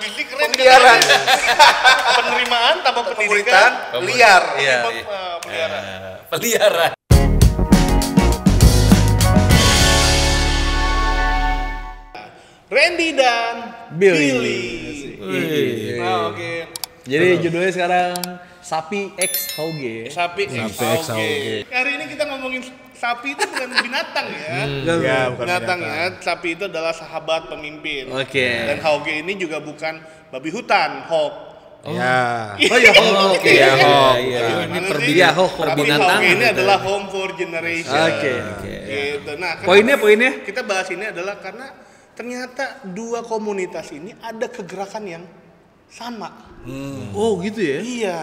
fisik keren. Pembiaran. Penerimaan tanpa pendidikan liar. Iya. Peliharaan. Peliharaan. Randy dan Billy. Nah, oke. Jadi judulnya sekarang Sapi X Hauge. Sapi X X Hauge. Hari ini kita ngomongin sapi itu bukan binatang ya. Ya, bukan Binatang ya. Sapi itu adalah sahabat pemimpin. Oke. Dan Hauge ini juga bukan babi hutan, hawk. Ya. Oh ya, Oke, Iya, Hawk. iya. Ini Gimana perbincangan sih? Tapi perbinatan. Hauge ini adalah home for generation. Oke. Gitu. Nah, Poinnya? kita bahas ini adalah karena ternyata dua komunitas ini ada kegerakan yang sama. Oh gitu ya? Iya.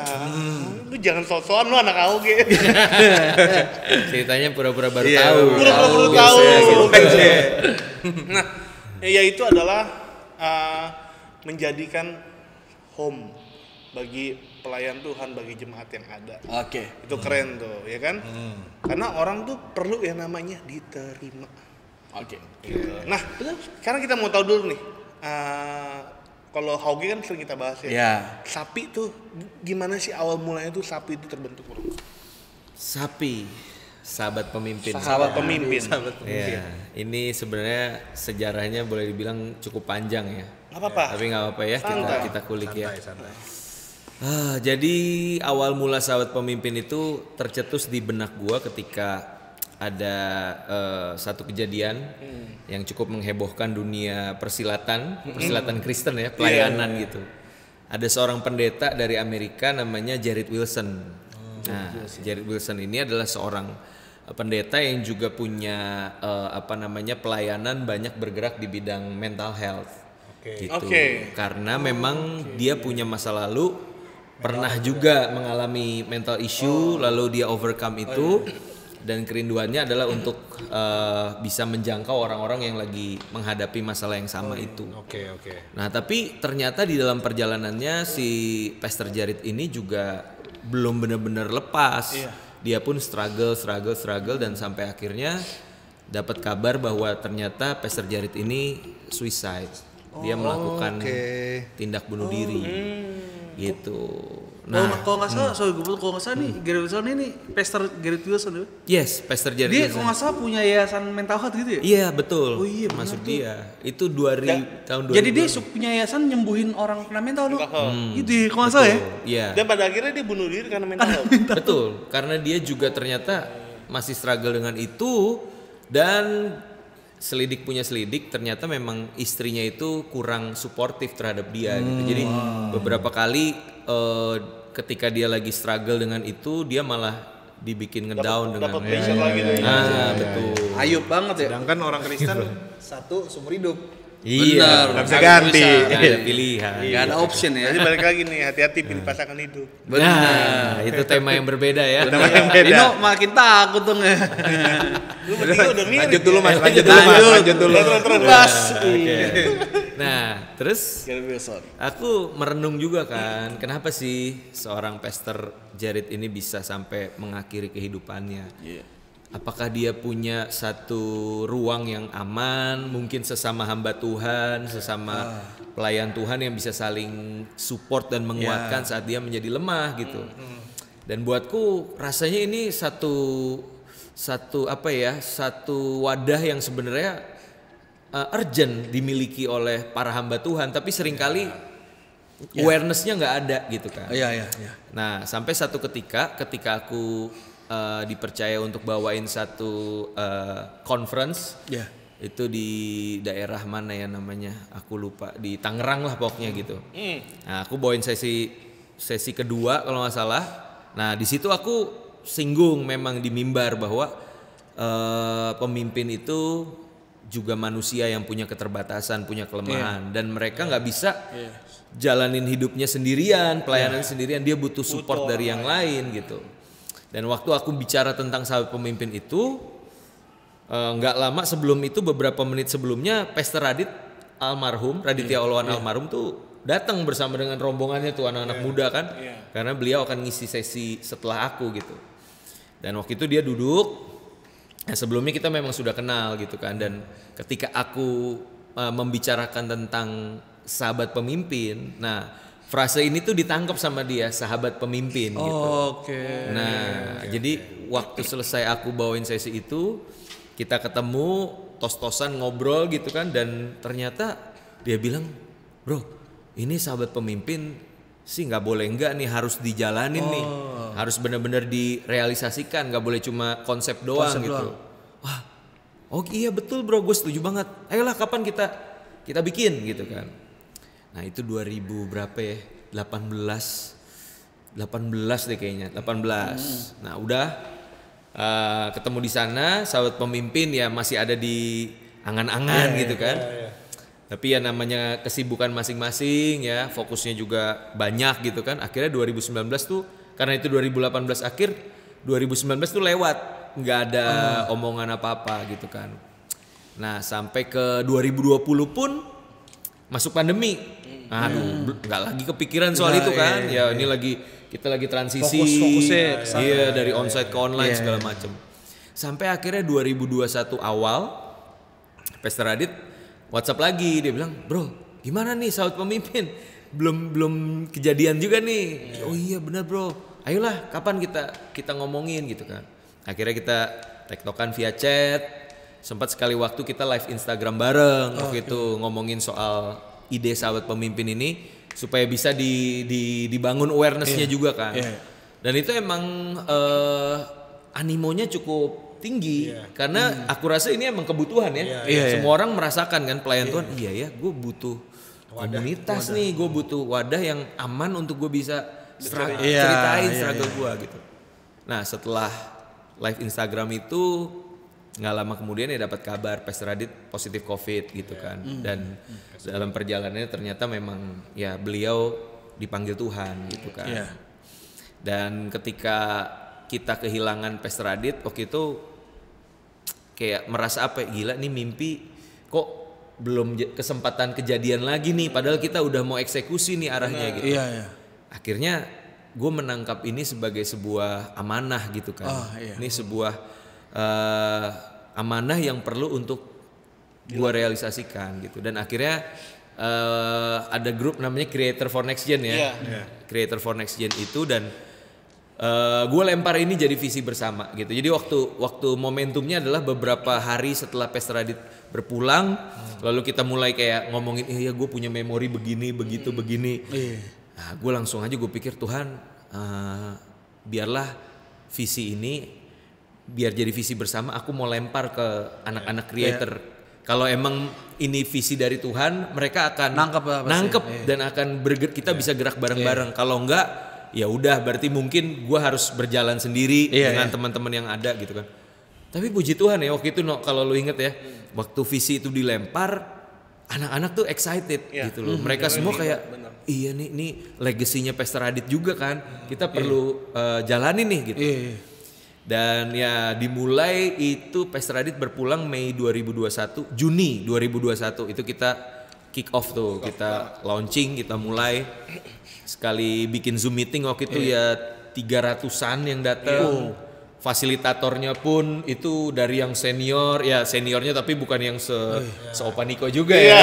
Lu jangan sok-sokan lu anak Hauge. Ceritanya pura-pura baru Iya, tahu. Pura-pura baru tahu. Nah, yaitu adalah menjadikan home bagi pelayan Tuhan, bagi jemaat yang ada. Oke. Itu keren tuh, ya kan? Karena orang tuh perlu yang namanya diterima. Oke. Nah, sekarang kita mau tahu dulu nih. Kalau Hauge kan sering kita bahas ya. Ya. Sapi tuh gimana sih awal mulanya tuh sapi itu terbentuk, Bro? Sapi, sahabat pemimpin. Sahabat pemimpin. Iya, ini sebenarnya sejarahnya boleh dibilang cukup panjang ya. Nggak apa-apa. Tapi nggak apa-apa ya, Santai. kita kulik ya. Santai. Jadi awal mula sahabat pemimpin itu tercetus di benak gua ketika ada satu kejadian yang cukup menghebohkan dunia persilatan Kristen ya, pelayanan gitu. Ada seorang pendeta dari Amerika namanya Jared Wilson. Nah, Jared Wilson ini adalah seorang pendeta yang juga punya pelayanan banyak bergerak di bidang mental health. Gitu. Oke. Karena memang dia punya masa lalu pernah juga mengalami mental issue, lalu dia overcome itu. Dan kerinduannya adalah untuk bisa menjangkau orang-orang yang lagi menghadapi masalah yang sama itu. Oke. Nah, tapi ternyata di dalam perjalanannya si Pastor Jared ini juga belum benar-benar lepas. Dia pun struggle dan sampai akhirnya dapat kabar bahwa ternyata Pastor Jared ini suicide. Dia melakukan tindak bunuh diri. Gitu. Nah, kalau nggak salah, kalau nggak salah nih, Gary Wilson ini Pastor Gary Wilson ya? Yes, Pastor Jared Dia Wilson. kalau nggak salah punya yayasan mental health gitu ya? Iya, betul. Oh iya, masuk benar dia. Itu tahun 2000. Jadi dia punya yayasan nyembuhin orang kena mental tuh. Gitu ya, kalau nggak salah ya? Iya. Dan pada akhirnya dia bunuh diri karena mental health. Betul, karena dia juga ternyata masih struggle dengan itu dan selidik punya selidik ternyata memang istrinya itu kurang suportif terhadap dia gitu. Jadi beberapa kali ketika dia lagi struggle dengan itu dia malah dibikin ngedown dengan Dapat pressure lagi tuh. betul. Ayub banget ya. Sedangkan orang Kristen satu seumur hidup. Iya, Nggak bisa ganti. nggak ada pilihan. Nggak ada option ya. Jadi balik lagi nih, hati-hati pilih pasangan hidup. Nah, itu tema yang berbeda ya. Dino makin takut dong ya. Lu bertiga udah mirip. Lanjut dulu Mas, ya? lanjut dulu. Terus. Nah, terus Gary Wilson. aku merenung juga kan, kenapa sih seorang Pastor Jared ini bisa sampai mengakhiri kehidupannya? Apakah dia punya satu ruang yang aman, mungkin sesama hamba Tuhan, sesama pelayan Tuhan yang bisa saling support dan menguatkan saat dia menjadi lemah gitu. Dan buatku rasanya ini satu wadah yang sebenarnya urgent dimiliki oleh para hamba Tuhan, tapi seringkali awareness-nya nggak ada gitu kan. Iya. Nah, sampai satu ketika aku dipercaya untuk bawain satu conference, itu di daerah mana ya namanya, aku lupa, di Tangerang lah pokoknya gitu. Nah, aku bawain sesi kedua kalau nggak salah. Nah, di situ aku singgung memang di mimbar bahwa pemimpin itu juga manusia yang punya keterbatasan, punya kelemahan, dan mereka nggak bisa jalanin hidupnya sendirian, pelayanan sendirian, dia butuh support dari yang lain gitu. Dan waktu aku bicara tentang sahabat pemimpin itu, nggak lama sebelum itu, beberapa menit sebelumnya, Pastor Raditya Oloan almarhum tuh datang bersama dengan rombongannya tuh anak-anak muda kan, karena beliau akan ngisi sesi setelah aku gitu. Dan waktu itu dia duduk, sebelumnya kita memang sudah kenal gitu kan, dan ketika aku membicarakan tentang sahabat pemimpin. Nah, frase ini tuh ditangkap sama dia, sahabat pemimpin gitu. Oke. Nah, jadi waktu selesai aku bawain sesi itu, kita ketemu, tos-tosan ngobrol gitu kan, dan ternyata dia bilang, bro, ini sahabat pemimpin sih nggak boleh enggak nih, harus dijalanin nih, harus benar-benar direalisasikan, nggak boleh cuma konsep doang gitu. Wah, oh iya betul bro, gue setuju banget. Ayolah kapan kita bikin gitu kan. Nah itu 2000 berapa ya? 18 deh kayaknya, 18. Nah udah ketemu di sana, sahabat pemimpin ya masih ada di angan-angan gitu kan. Tapi ya namanya kesibukan masing-masing ya, fokusnya juga banyak gitu kan. Akhirnya 2019 tuh, karena itu 2018 akhir, 2019 tuh lewat, nggak ada omongan apa-apa gitu kan. Nah sampai ke 2020 pun masuk pandemi. Aduh, nggak lagi kepikiran soal itu kan. Ya ini kita lagi transisi. Fokusnya Iya, dari onsite ke online segala macam. Sampai akhirnya 2021 awal, Pastor Radit WhatsApp lagi, dia bilang, bro, gimana nih sahabat pemimpin? Belum kejadian juga nih. Oh iya benar bro. Ayolah, kapan kita ngomongin gitu kan? Akhirnya kita tektokan via chat. Sempat sekali waktu kita live Instagram bareng waktu itu ngomongin soal ide sahabat pemimpin ini supaya bisa dibangun awareness-nya juga kan. Dan itu emang animonya cukup tinggi karena aku rasa ini emang kebutuhan ya. Semua orang merasakan kan pelayan Tuhan. Iya ya, gue butuh komunitas nih, gue butuh wadah yang aman untuk gue bisa ceritain struggle gue gitu. Nah setelah live Instagram itu nggak lama kemudian ya dapat kabar Pastor Radit positif COVID gitu kan. Dan dalam perjalanannya ternyata memang ya beliau dipanggil Tuhan gitu kan. Dan ketika kita kehilangan Pastor Radit waktu itu kayak merasa apa ya, gila nih mimpi kok belum kesempatan kejadian lagi nih, padahal kita udah mau eksekusi nih arahnya gitu. Akhirnya gue menangkap ini sebagai sebuah amanah gitu kan. Ini sebuah amanah yang perlu untuk gue realisasikan gitu. Dan akhirnya ada grup namanya Creator for Next Gen ya. Creator for Next Gen itu, dan gue lempar ini jadi visi bersama gitu. Jadi waktu momentumnya adalah beberapa hari setelah Pastor Radit berpulang, lalu kita mulai kayak ngomongin, iya gue punya memori begini, begitu, begini. Nah, gue langsung aja gue pikir Tuhan, biarlah visi ini biar jadi visi bersama. Aku mau lempar ke anak-anak creator. Kalau emang ini visi dari Tuhan, mereka akan nangkep dan akan kita bisa gerak bareng-bareng. Kalau enggak, ya udah berarti mungkin gue harus berjalan sendiri dengan teman-teman yang ada gitu kan. Tapi puji Tuhan ya waktu itu kalau lu inget ya, waktu visi itu dilempar, anak-anak tuh excited gitu loh. Mereka semua kayak iya nih legasinya Pastor Radit juga kan, kita perlu jalanin nih gitu. Dan ya dimulai itu Pastor Radit berpulang Mei 2021, Juni 2021 itu kita kick off tuh, kita launching, kita mulai. Sekali bikin Zoom meeting waktu itu ya 300-an yang datang. Fasilitatornya pun itu dari yang senior, ya seniornya tapi bukan yang seopaniko juga ya.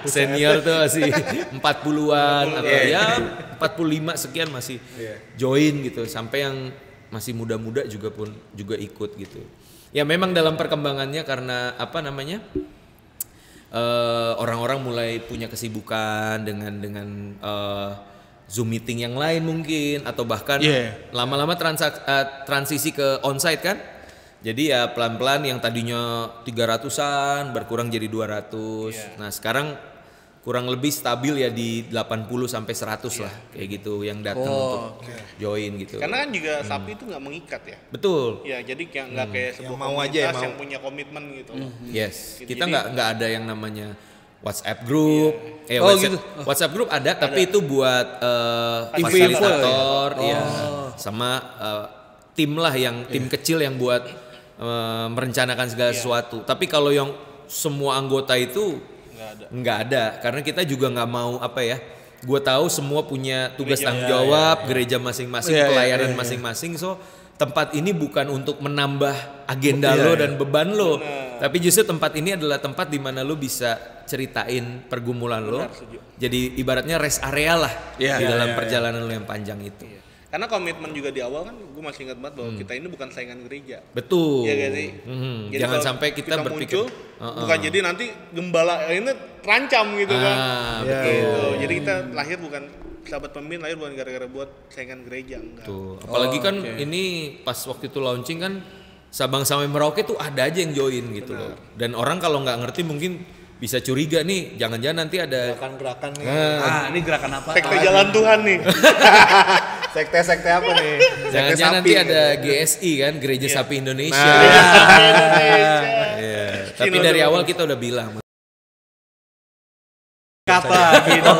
Senior tuh masih 40-an atau ya 45 sekian masih join gitu, sampai yang masih muda-muda juga ikut gitu. Ya memang dalam perkembangannya karena apa namanya? Orang-orang mulai punya kesibukan dengan Zoom meeting yang lain mungkin, atau bahkan lama-lama transisi ke onsite kan. Jadi ya pelan-pelan yang tadinya 300-an berkurang jadi 200. Nah sekarang kurang lebih stabil ya di 80 sampai 100 lah kayak gitu yang datang untuk join gitu. Karena kan juga sapi itu nggak mengikat ya. Betul. Ya jadi nggak kayak sebuah mau komunitas aja, yang punya komitmen gitu. Yes. Gitu. Kita nggak ada yang namanya WhatsApp group. WhatsApp group ada, tapi itu buat fasilitator ya. Sama tim lah, yang tim kecil yang buat merencanakan segala sesuatu. Tapi kalau yang semua anggota itu nggak ada, karena kita juga nggak mau apa ya. Gue tahu semua punya tugas tanggung jawab, gereja masing-masing, pelayanan masing-masing. So tempat ini bukan untuk menambah agenda lo dan beban lo. Tapi justru tempat ini adalah tempat di mana lu bisa ceritain pergumulan lu. Jadi ibaratnya rest area lah di dalam perjalanan lu yang panjang itu. Karena komitmen juga di awal kan gue masih ingat banget bahwa kita ini bukan saingan gereja. Betul. Iya gak sih? Jadi Jangan kalau sampai kita berpikir muncul, bukan jadi nanti gembala ini terancam gitu kan. betul. Gitu. Jadi kita lahir bukan sahabat pemimpin, lahir bukan gara-gara buat saingan gereja, enggak. Tuh. Apalagi kan ini pas waktu itu launching kan Sabang sampai Merauke tuh ada aja yang join gitu loh. Dan orang kalau nggak ngerti mungkin bisa curiga nih, jangan-jangan nanti ada Gerakan-gerakan nih. Ini gerakan apa? Sekte jalan Tuhan nih. Sekte-sekte apa nih? jangan-jangan nanti sapi. ada GSI kan, Gereja Sapi Indonesia. Iya. Tapi dari awal kita udah bilang Kata gitu.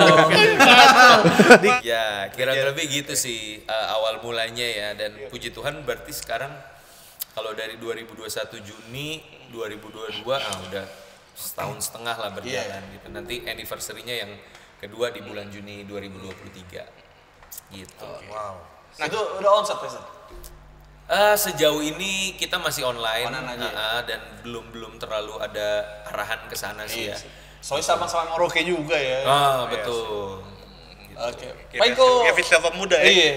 ya kira-kira lebih gitu sih awal mulanya ya, dan puji Tuhan berarti sekarang kalau dari 2021 Juni 2022 udah setahun setengah lah berjalan gitu. Nanti anniversary-nya yang kedua di bulan Juni 2023 gitu. Wow. Nah, itu udah onsite Pester. Sejauh ini kita masih online, Online aja dan belum terlalu ada arahan ke sana sih ya. Soalnya sama-sama Merauke juga ya. Betul. Oke. Baik kok. Kayak visi pemuda ya. Iya.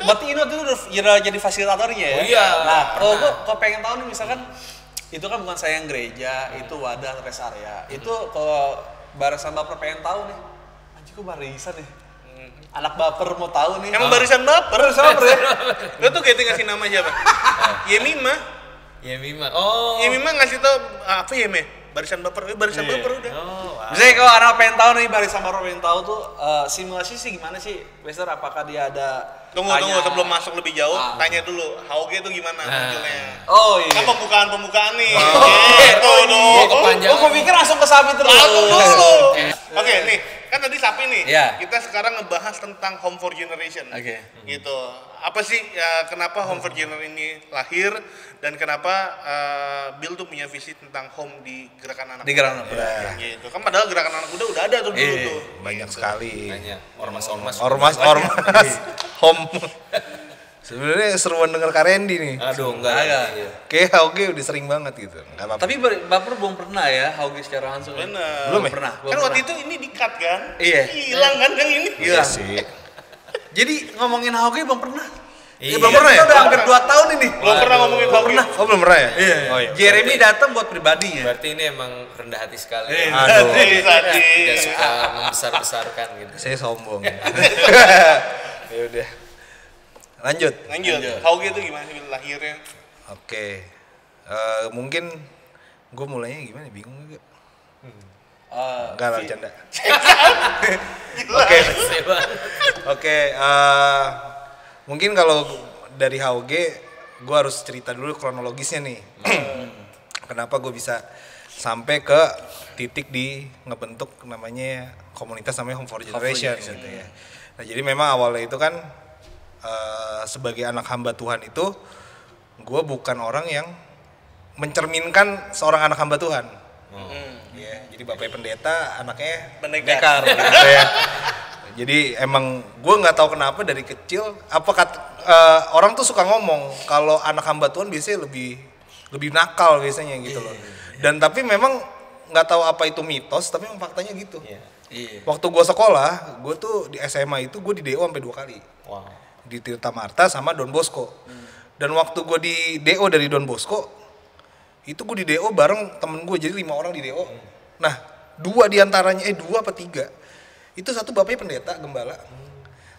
Berarti ini waktu itu udah jadi fasilitatornya ya? Oh iya. Nah, kalau gue pengen tahu nih misalkan itu kan bukan saya yang gereja, itu wadah rest area. Itu kalau barisan baper pengen tahu nih, anjir kok barisan nih. Anak baper mau tahu nih. Emang barisan baper. Barisan baper ya? Lo tuh kayak ngasih nama siapa? Yemima. Yemima. Oh. Yemima ngasih tau apa Yeme? Barisan baper, barisan baper udah. Misalnya kalau anak pengen tahu nih barisan baper pengen tahu tuh simulasi sih gimana sih, Wester? Apakah dia ada Tunggu sebelum masuk lebih jauh, tanya dulu HOG itu gimana munculnya. Oh iya. Kan pembukaan nih. Gitu Oh, dong. kepanjangan. Gue pikir langsung ke sapi terus. Langsung dulu. Oke, nih kan tadi sapi nih. Iya. Kita sekarang ngebahas tentang Home for Generation. Oke. Gitu. Apa sih ya, kenapa Home for Generation ini lahir dan kenapa Bill tuh punya visi tentang home di gerakan anak Di gerakan anak muda. Gitu. Kan padahal gerakan anak muda udah ada tuh dulu tuh. Banyak sekali. Banyak ormas-ormas. Ormas. Home. Sebenarnya seruan denger Kak Randy nih. Aduh, enggak. Iya. Kayak oke udah sering banget gitu. Enggak apa-apa. Tapi baper belum pernah ya Hauge secara langsung. Bener. Belum ya? Pernah. Kan waktu itu ini di-cut kan? Iya. Hilang kan yang ini? Iya sih. Jadi ngomongin Hauge belum pernah. Iya. belum pernah ya? Kita udah hampir 2 tahun ini. Belum pernah ngomongin Belum HOG. pernah. Oh, belum pernah ya? Iya. Oh iya. Jeremy datang buat pribadinya. Berarti ini emang rendah hati sekali. Aduh. Tidak suka membesar-besarkan gitu. Saya sombong. Ya udah. Lanjut. HOG itu gimana sih lahirnya? Oke. Mungkin gue mulainya gimana? Bingung juga. Enggak lah, bercanda. Oke. Mungkin kalau dari HOG, gue harus cerita dulu kronologisnya nih. Kenapa gue bisa sampai ke titik di ngebentuk namanya komunitas namanya Home for Generation gitu ya. Nah jadi memang awalnya itu kan sebagai anak hamba Tuhan itu gue bukan orang yang mencerminkan seorang anak hamba Tuhan. Ya, jadi bapaknya pendeta, anaknya Pendekar. gitu ya. Jadi emang gue nggak tahu kenapa dari kecil orang tuh suka ngomong kalau anak hamba Tuhan biasanya lebih nakal biasanya gitu loh. Dan tapi memang nggak tahu apa itu mitos, tapi memang faktanya gitu. Waktu gue sekolah, gue tuh di SMA itu gue di DO sampai 2 kali. Di Tirta Marta sama Don Bosco. Dan waktu gue di DO dari Don Bosco, itu gue di DO bareng temen gue, jadi 5 orang di DO. Nah, 2 diantaranya, 2 apa 3, itu satu bapaknya pendeta, gembala.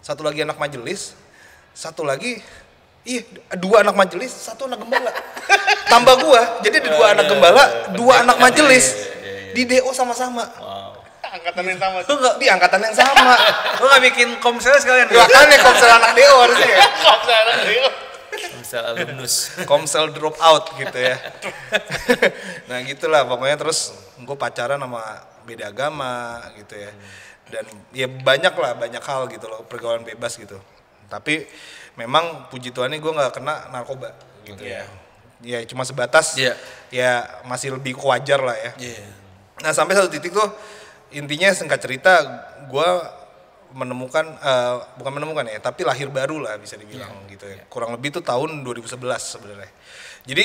Satu lagi anak majelis, satu lagi, 2 anak majelis, 1 anak gembala. Tambah gue, jadi ada 2 anak gembala, 2 anak majelis. Di DO sama-sama. Angkatan yang sama. Di angkatan yang sama. Lu gak bikin komselnya sekalian? Makanya komsel anak DO harusnya ya. Misal alumnus. Komsel drop out gitu ya. Nah gitulah pokoknya, terus gue pacaran sama beda agama gitu ya. Dan ya banyak hal gitu loh, pergaulan bebas gitu. Tapi memang puji Tuhan nih gue gak kena narkoba gitu ya. Ya cuma sebatas ya masih lebih wajar lah ya. Nah sampai satu titik tuh, intinya singkat cerita gue bukan menemukan ya, tapi lahir baru lah bisa dibilang gitu ya. Kurang lebih tuh tahun 2011 sebenarnya. Jadi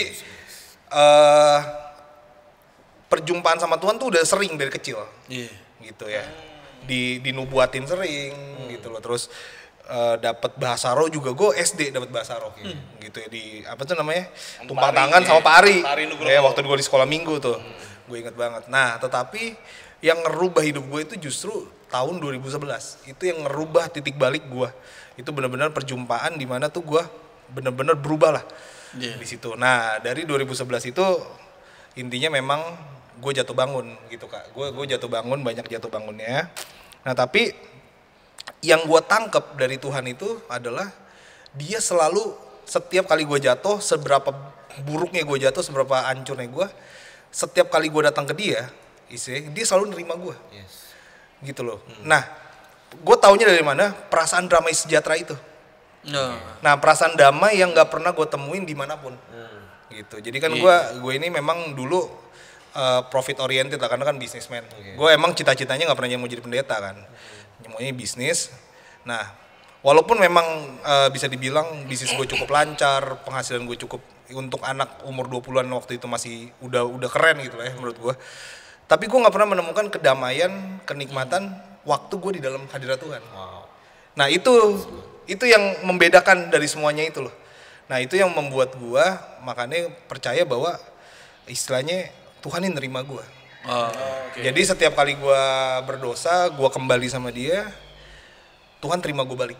perjumpaan sama Tuhan tuh udah sering dari kecil. Iya. Gitu ya. Dinubuatin sering gitu loh. Terus dapat bahasa roh juga, gue SD dapat bahasa roh gitu ya, di apa tuh namanya, tumpang tangan sama Pak Ari ya, waktu gue di sekolah minggu tuh. Gue inget banget. Nah tetapi yang ngerubah hidup gue itu justru tahun 2011. Itu yang ngerubah titik balik gue. Itu benar-benar perjumpaan di mana tuh gue benar-benar berubah lah di situ. Nah dari 2011 itu intinya memang gue jatuh bangun gitu Kak. Gue jatuh bangun, banyak jatuh bangunnya. Nah tapi yang gue tangkep dari Tuhan itu adalah dia selalu, setiap kali gue jatuh, seberapa buruknya gue jatuh, seberapa hancurnya gue, setiap kali gue datang ke dia selalu nerima gue. Gitu loh. Nah gue taunya dari mana? Perasaan damai sejahtera itu. Nah perasaan damai yang gak pernah gue temuin dimanapun. Gitu. Jadi kan gue ini memang dulu profit oriented lah, karena kan businessman. Gue emang cita-citanya gak pernah mau jadi pendeta kan. Semuanya bisnis. Nah, walaupun memang bisa dibilang bisnis gue cukup lancar, penghasilan gue cukup untuk anak umur 20-an waktu itu masih udah keren gitu lah ya menurut gue. Tapi gue nggak pernah menemukan kedamaian, kenikmatan waktu gue di dalam hadirat Tuhan. Nah, itu yang membedakan dari semuanya itu loh. Nah, itu yang membuat gue makanya percaya bahwa istilahnya Tuhan ini nerima gue. Jadi setiap kali gue berdosa, gue kembali sama dia, Tuhan terima gue balik.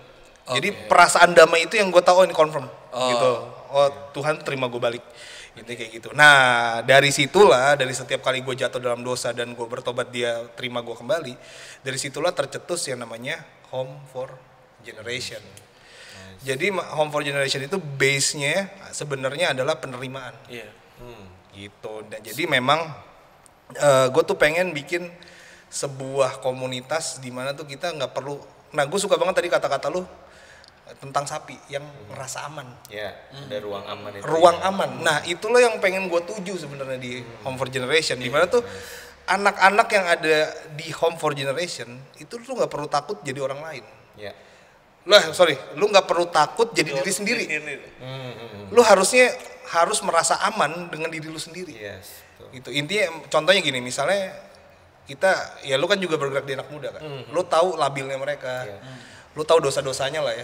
Jadi perasaan damai itu yang gue tahu ini confirm gitu. Oh Tuhan terima gue balik. Gitu kayak gitu. Nah dari situlah, dari setiap kali gue jatuh dalam dosa dan gue bertobat, dia terima gue kembali. Dari situlah tercetus yang namanya Home for Generation. Jadi Home for Generation itu base-nya sebenarnya adalah penerimaan. Gitu. Dan jadi memang gue tuh pengen bikin sebuah komunitas di mana tuh kita nggak perlu. Nah gue suka banget tadi kata-kata lu tentang sapi yang merasa aman. Ada ruang aman itu. Ruang aman. Nah itulah yang pengen gue tuju sebenarnya di Home for Generation. Di mana tuh anak-anak yang ada di Home for Generation itu lu nggak perlu takut jadi orang lain. Lu nggak perlu takut jadi diri sendiri. Lu harus merasa aman dengan diri lu sendiri. Gitu. Intinya contohnya gini, misalnya kita, ya lu kan juga bergerak di anak muda kan. Lu tahu labilnya mereka. Lu tahu dosa-dosanya lah ya.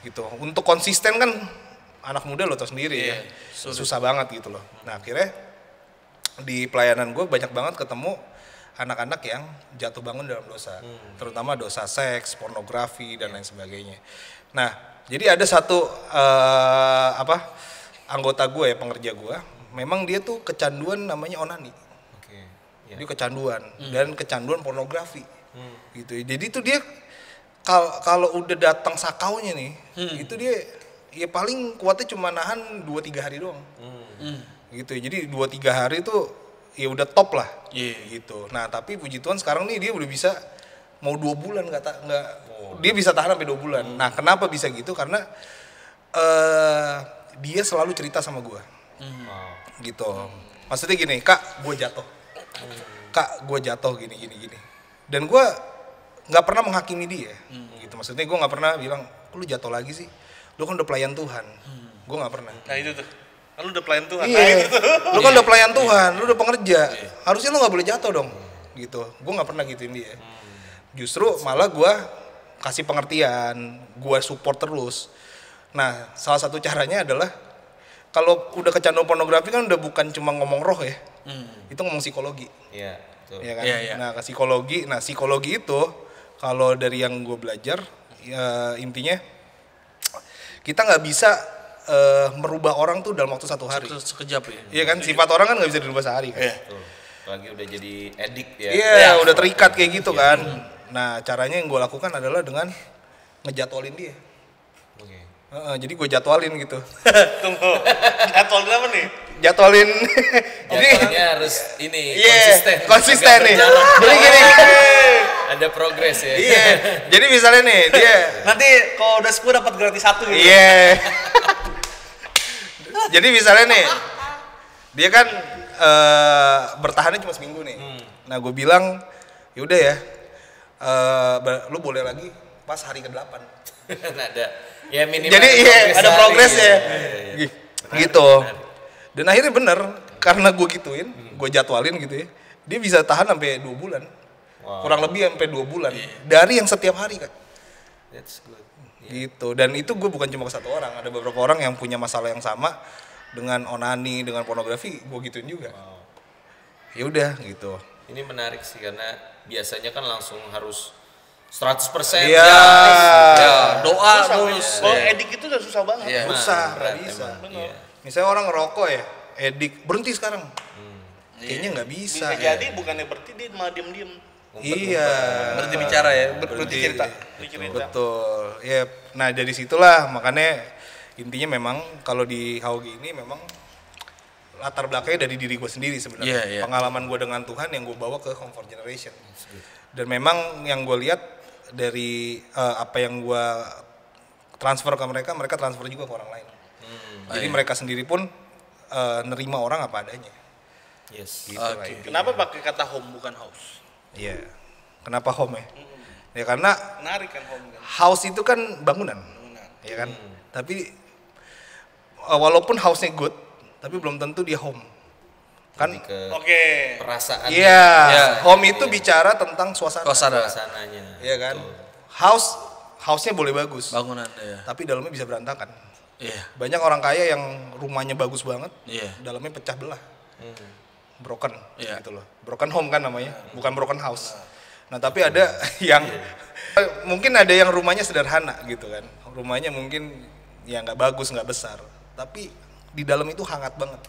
Gitu. Untuk konsisten kan anak muda lo tau sendiri ya. Susah banget gitu loh. Nah, akhirnya di pelayanan gue banyak banget ketemu anak-anak yang jatuh bangun dalam dosa. Terutama dosa seks, pornografi dan lain sebagainya. Nah, jadi ada satu anggota gue ya, pengerja gue, memang dia tuh kecanduan namanya onani. Dia kecanduan dan kecanduan pornografi. Gitu. Jadi tuh dia kalau udah datang sakaunya nih, itu dia ya paling kuatnya cuma nahan 2-3 hari doang. Gitu. Jadi 2-3 hari tuh ya udah top lah. Gitu. Nah, tapi puji Tuhan sekarang nih dia udah bisa mau 2 bulan dia bisa tahan sampai 2 bulan. Nah, kenapa bisa gitu? Karena dia selalu cerita sama gue. Gitu. Maksudnya gini, Kak, gue jatuh. Kak, gue jatuh gini. Dan gue nggak pernah menghakimi dia. Gitu. Maksudnya gue nggak pernah bilang, lu jatuh lagi sih. Lu kan udah pelayan Tuhan. Gue nggak pernah. Nah itu tuh. Lu udah pelayan Tuhan. Iya. Lu kan udah pelayan Tuhan. Lu udah pengerja. Harusnya lu nggak boleh jatuh dong. Gitu. Gue nggak pernah gituin dia. Justru malah gue kasih pengertian. Gue support terus. Nah, salah satu caranya adalah kalau udah kecanduan pornografi kan udah bukan cuma ngomong roh ya, itu ngomong psikologi. Iya, betul. Ya kan? Nah, ke psikologi. Nah, psikologi itu kalau dari yang gue belajar, ya, intinya kita nggak bisa merubah orang tuh dalam waktu 1 hari. Sekejap ya. Iya kan, sifat orang kan nggak bisa dirubah sehari kan. Apalagi udah jadi addict ya. Iya, udah terikat kayak gitu kan. Nah, caranya yang gue lakukan adalah dengan ngejadwalin dia. Jadi gue jadwalin gitu. Tunggu, jadwalin apa nih? Jadwalin. Jadwalnya harus ini konsisten nih. Jadi gini. Ada progres ya. Iya. Jadi misalnya nih dia Nanti kalau udah 10 dapat gratis 1 gitu. Iya. Jadi misalnya nih dia kan bertahannya cuma seminggu nih. Nah, gue bilang yaudah ya, lu boleh lagi pas hari ke-8. Ada ya minimal. Jadi ada progresnya. Gitu. Dan akhirnya bener, karena gue gituin, gue jadwalin gitu ya, dia bisa tahan sampai 2 bulan. Kurang lebih sampai 2 bulan. Dari yang setiap hari kan. That's good. Gitu. Dan itu gue bukan cuma ke satu orang, ada beberapa orang yang punya masalah yang sama dengan onani, dengan pornografi, gue gituin juga. Ya udah gitu. Ini menarik sih karena biasanya kan langsung harus 100% Iya. Ya, doa Susah, terus. kalau edik itu udah susah banget. Iya. Susah, berat nggak bisa. emang. Iya. Misalnya orang ngerokok ya, edik, berhenti sekarang. Kayaknya nggak bisa. Bisa jadi bukannya berhenti dia malah diem-diem. Iya. Berhenti bicara ya, berhenti cerita. Cerita. Betul. Ya, nah dari situlah makanya intinya memang kalau di Haugi ini memang latar belakangnya dari diri gue sendiri sebenarnya. Iya, iya. Pengalaman gue dengan Tuhan yang gue bawa ke Home for Generation. Dan memang yang gue lihat dari apa yang gue transfer ke mereka, mereka transfer juga ke orang lain. Jadi mereka sendiri pun nerima orang apa adanya. Yes. Gitu lah Oke. intinya. Kenapa pakai kata home bukan house? Iya. Kenapa home ya? Ya karena Menarik kan home kan? house itu kan bangunan. Ya kan? Tapi walaupun house-nya good, tapi belum tentu dia home. Kan? Lebih ke Oke. perasaan. Iya. Iya. Home itu bicara tentang suasana. Suasana. Suasananya. Iya kan? Betul. House-nya boleh bagus, Bangunan ya. tapi dalamnya bisa berantakan. Iya. Banyak orang kaya yang rumahnya bagus banget, Iya. dalamnya pecah belah. Broken Iya. gitu loh. Broken home kan namanya, bukan broken house. Nah, tapi ada yang mungkin ada yang rumahnya sederhana gitu kan. Rumahnya mungkin ya nggak bagus, nggak besar, tapi di dalam itu hangat banget.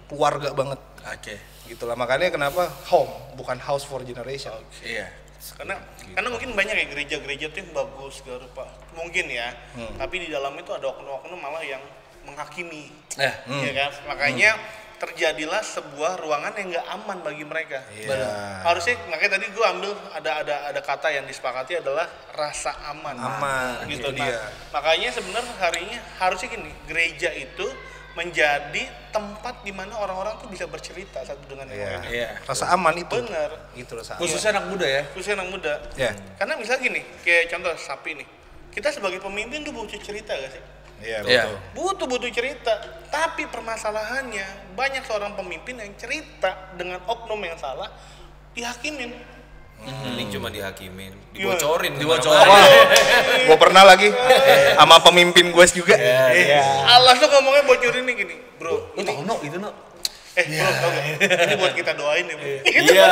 Keluarga banget. Oke. Gitulah makanya kenapa home bukan house for generation. Iya. Karena mungkin banyak ya gereja-gereja tuh yang bagus segala rupa. Mungkin ya. Tapi di dalam itu ada oknum-oknum malah yang menghakimi. Ya kan? Makanya terjadilah sebuah ruangan yang nggak aman bagi mereka. Iya. Harusnya makanya tadi gue ambil ada kata yang disepakati adalah rasa aman. Aman, gitu. itu Nah, dia. makanya sebenarnya harinya harusnya gini, gereja itu menjadi tempat di mana orang-orang tuh bisa bercerita satu dengan yang Iya. lainnya. Iya. Rasa aman itu. Bener. Itu rasa aman. Khususnya anak muda ya. Khususnya anak muda. Ya. Karena misalnya gini, kayak contoh Sapi nih. Kita sebagai pemimpin tuh butuh cerita gak sih? Iya, Iya. betul. Butuh cerita. Tapi permasalahannya banyak seorang pemimpin yang cerita dengan oknum yang salah dihakimin. Mending cuma dihakimin, Gimana? dibocorin. Dibocorin. kemana-mana. Gue pernah lagi sama pemimpin gue juga. Allah tuh ngomongnya bocorin nih gini, bro. Lu tau no itu no. Bro, tau gak? Ini buat kita doain ya, bro. Iya.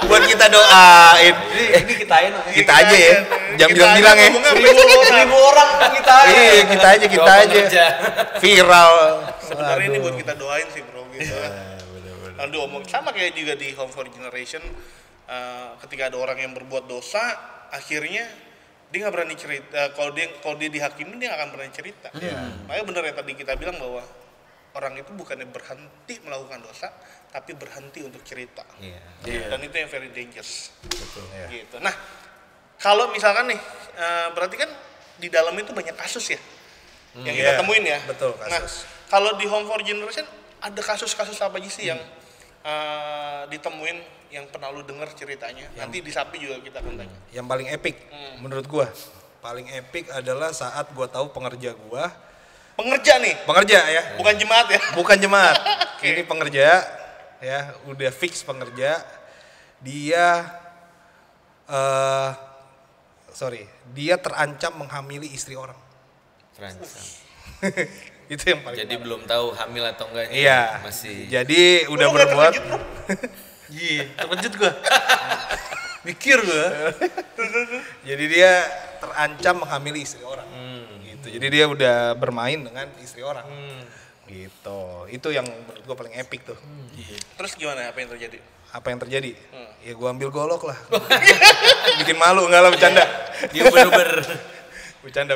Buat kita doain. Ini kitain no. Kita aja ya. Jangan Kita bilang-bilang aja ya. ngomongnya Seribu orang kitain. Iya, kita aja. Doa pekerja. Viral. Sebenarnya ini buat kita doain sih, bro. Gitu. Lalu omong sama kayak juga di Home for Generation. Ketika ada orang yang berbuat dosa, akhirnya dia nggak berani cerita. Kalau dia dihakimi, dia nggak akan berani cerita. Makanya bener yang tadi kita bilang bahwa orang itu bukannya berhenti melakukan dosa, tapi berhenti untuk cerita. Iya. Dan itu yang very dangerous. Betul. Gitu. Nah, kalau misalkan nih, berarti kan di dalam itu banyak kasus ya, yang kita Iya, temuin ya. betul, Nah, kasus. kalau di Home for Generation ada kasus-kasus apa aja sih yang ditemuin yang pernah lu denger ceritanya? Nanti di Sapi juga kita akan tanya. Yang paling epic menurut gua. Paling epic adalah saat gua tahu pengerja gua. Pengerja nih, Pengerja ya. bukan jemaat ya. Bukan jemaat. Ini pengerja ya, udah fix pengerja. Dia dia terancam menghamili istri orang. Terancam. Itu yang paling Jadi parah. belum tahu hamil atau enggaknya. Iya. Masih. Jadi udah Lu nggak berbuat. terkejut, bro? Iya, terkejut gua. Mikir gua. Jadi dia terancam menghamili istri orang. Gitu. Jadi dia udah bermain dengan istri orang. Gitu. Itu yang menurut gua paling epic tuh. Terus gimana? Apa yang terjadi? Apa yang terjadi? Ya gua ambil golok lah. Bikin malu, enggak lah, bercanda. Dia bener-bener. Bercanda.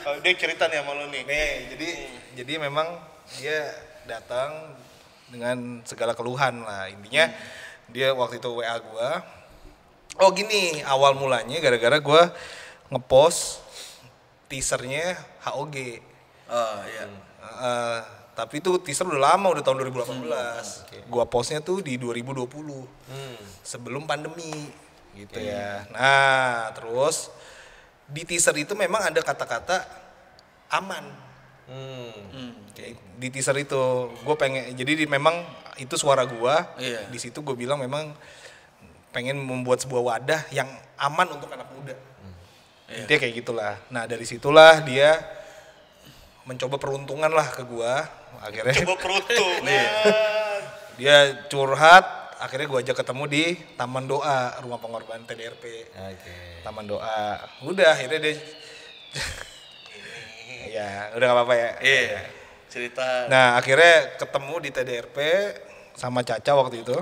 Kalau dia cerita nih sama lu nih. Jadi memang dia datang dengan segala keluhan lah. Intinya dia waktu itu WA gua. Oh gini, awal mulanya gara-gara gua ngepost teasernya HOG. Oh iya. Tapi itu teaser udah lama, udah tahun 2018. Gua postnya tuh di 2020. Sebelum pandemi gitu ya. Nah, terus di teaser itu memang ada kata-kata aman. Kayak di teaser itu gue pengen, jadi memang itu suara gue. Di situ gue bilang memang pengen membuat sebuah wadah yang aman untuk anak muda. Intinya kayak gitulah. Nah dari situlah dia mencoba peruntungan lah ke gue. Akhirnya Coba peruntungan. dia curhat. Akhirnya gue ajak ketemu di Taman Doa, rumah pengorbanan TDRP. Taman Doa. Udah akhirnya dia ya udah gak apa-apa ya. Cerita. Nah akhirnya ketemu di TDRP sama Caca waktu itu.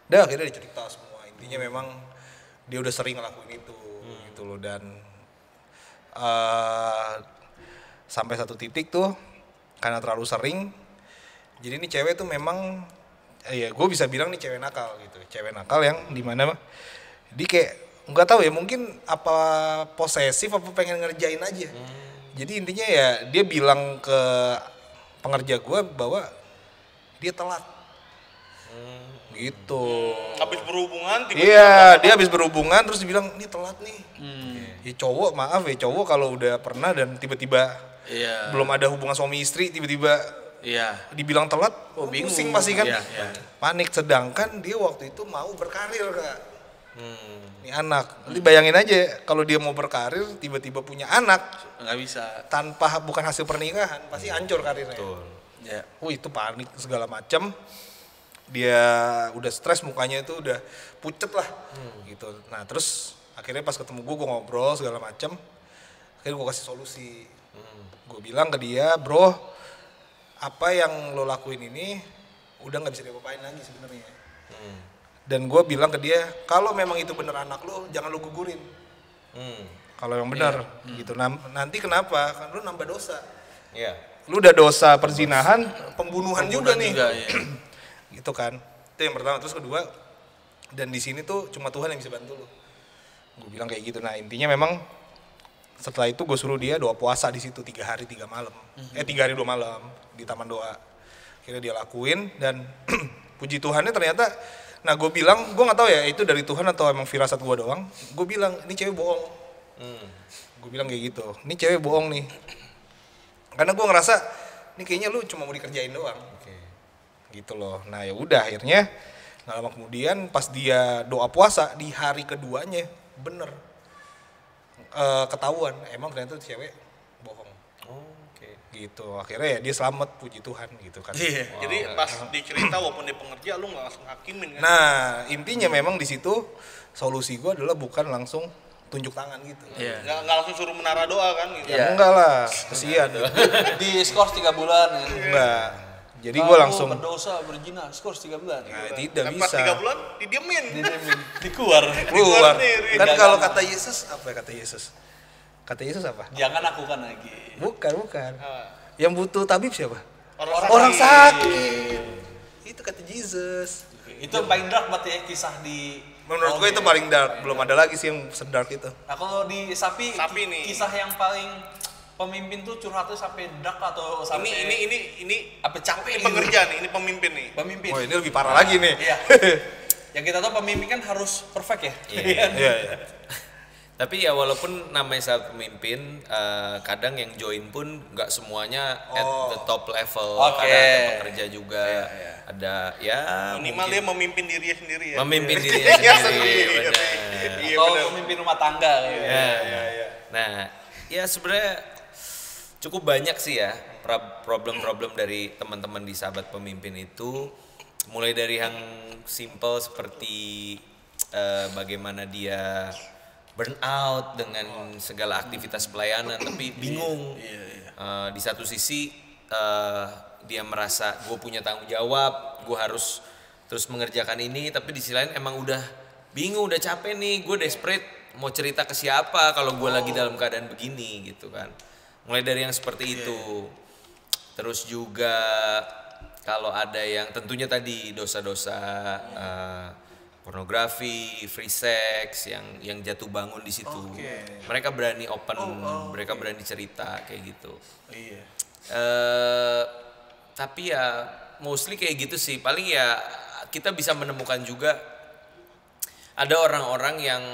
Udah akhirnya dia cerita semua. Intinya memang dia udah sering ngelakuin itu gitu loh. Dan sampai satu titik tuh karena terlalu sering, jadi ini cewek tuh memang ya gue bisa bilang nih cewek nakal gitu. Cewek nakal yang dimana dia kayak nggak tahu ya, mungkin apa posesif apa pengen ngerjain aja. Jadi intinya ya dia bilang ke pengerja gue bahwa dia telat. Gitu. Habis berhubungan tiba-tiba. Iya, dia habis berhubungan terus dibilang ini telat nih. Ya cowok, maaf ya cowok kalau udah pernah dan tiba-tiba belum ada hubungan suami istri tiba-tiba dibilang telat, bingung. pusing pasti kan. Panik. Sedangkan dia waktu itu mau berkarir, Kak. Ini anak, nanti bayangin aja kalau dia mau berkarir tiba-tiba punya anak Nggak bisa. tanpa bukan hasil pernikahan pasti hancur karirnya. Itu panik segala macam. Dia udah stres, mukanya itu udah pucet lah gitu. Nah terus akhirnya pas ketemu gue ngobrol segala macam, akhirnya gue kasih solusi. Gue bilang ke dia, bro, apa yang lo lakuin ini udah nggak bisa diapa-apain lagi sebenarnya. Dan gue bilang ke dia, kalau memang itu bener anak lo, jangan lo gugurin. Kalau yang benar gitu. Nanti kenapa? Kan lo nambah dosa. Lo udah dosa perzinahan, pembunuhan juga nih. Gitu kan. Itu yang pertama. Terus kedua, dan di sini tuh cuma Tuhan yang bisa bantu lo. Gue bilang kayak gitu. Nah intinya memang setelah itu gue suruh dia doa puasa di situ 3 hari 3 malam. 3 hari 2 malam di Taman Doa. Akhirnya dia lakuin dan puji Tuhannya ternyata. Nah gue bilang, gue nggak tahu ya itu dari Tuhan atau emang firasat gue doang. Gue bilang ini cewek bohong. Gue bilang kayak gitu. Ini cewek bohong nih. Karena gue ngerasa ini kayaknya lu cuma mau dikerjain doang. Gitu loh. Nah ya udah akhirnya nggak lama kemudian pas dia doa puasa di hari keduanya bener ketahuan emang ternyata tuh cewek bohong. Gitu akhirnya ya dia selamat, puji Tuhan gitu kan. Jadi pas dicerita walaupun dia pengerja lu nggak langsung hakimin kan. Nah intinya memang di situ solusi gue adalah bukan langsung tunjuk tangan gitu. Nggak langsung suruh menara doa kan gitu. Ya enggak lah, kesian. Di skors 3 bulan ya. Enggak. Jadi gue langsung berdosa berzina skors 3 bulan. nah, tidak Dan pas bisa 3 bulan didiemin. Dikeluar. keluar. sendiri. Kan kalau kata Yesus apa ya kata Yesus? Kata Yesus apa? Jangan lakukan lagi. Bukan. Yang butuh tabib siapa? Orang sakit. Itu kata Yesus. Itu yang paling dark berarti ya kisah di. Menurut gue itu paling dark. Belum ada lagi sih yang sedark itu. Nah kalau di Sapi nih. kisah yang paling pemimpin tuh curhatnya sampai dark atau sampai Ini apa capek ini pengerja nih, ini pemimpin nih. Pemimpin. Oh ini lebih parah lagi nih. Iya. Yang kita tahu pemimpin kan harus perfect ya. Iya. Tapi ya walaupun namanya saat pemimpin, kadang yang join pun nggak semuanya at the top level. Kadang ada pekerja juga, ada ya Minimal dia memimpin dirinya sendiri ya. memimpin dirinya sendiri. Benar. Atau pemimpin rumah tangga gitu. Nah, ya sebenarnya cukup banyak sih ya problem-problem dari teman-teman di sahabat pemimpin itu, mulai dari yang simple seperti bagaimana dia burn out dengan segala aktivitas pelayanan tapi bingung. Di satu sisi dia merasa gue punya tanggung jawab, gue harus terus mengerjakan ini, tapi di sisi lain emang udah bingung, udah capek nih, gue desperate mau cerita ke siapa kalau gue lagi dalam keadaan begini gitu kan. Mulai dari yang seperti itu. Terus juga kalau ada yang tentunya tadi dosa-dosa pornografi, free sex yang jatuh bangun di situ. Mereka berani open, mereka berani cerita kayak gitu. Tapi ya mostly kayak gitu sih. Paling ya kita bisa menemukan juga ada orang-orang yang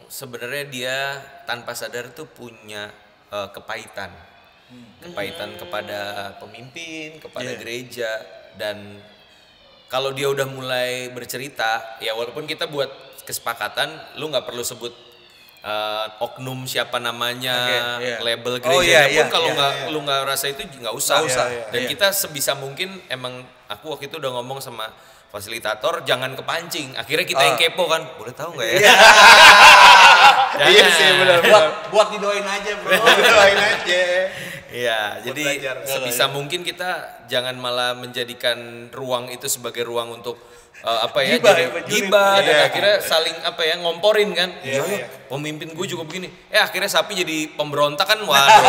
sebenarnya dia tanpa sadar tuh punya kepahitan. kepahitan kepada pemimpin, kepada gereja. Dan kalau dia udah mulai bercerita, ya walaupun kita buat kesepakatan, lu nggak perlu sebut oknum siapa namanya, label gerejanya pun kalau lu nggak rasa itu nggak usah. Dan kita sebisa mungkin, emang aku waktu itu udah ngomong sama fasilitator, jangan kepancing. Akhirnya kita yang kepo kan, boleh tahu nggak ya? Iya sih, benar. Buat didoain aja bro. Doain aja. Iya, jadi belajar. sebisa mungkin kita jangan malah menjadikan ruang itu sebagai ruang untuk gibah dan akhirnya saling ngomporin kan. Pemimpin gue juga begini. Akhirnya Sapi jadi pemberontak kan, waduh.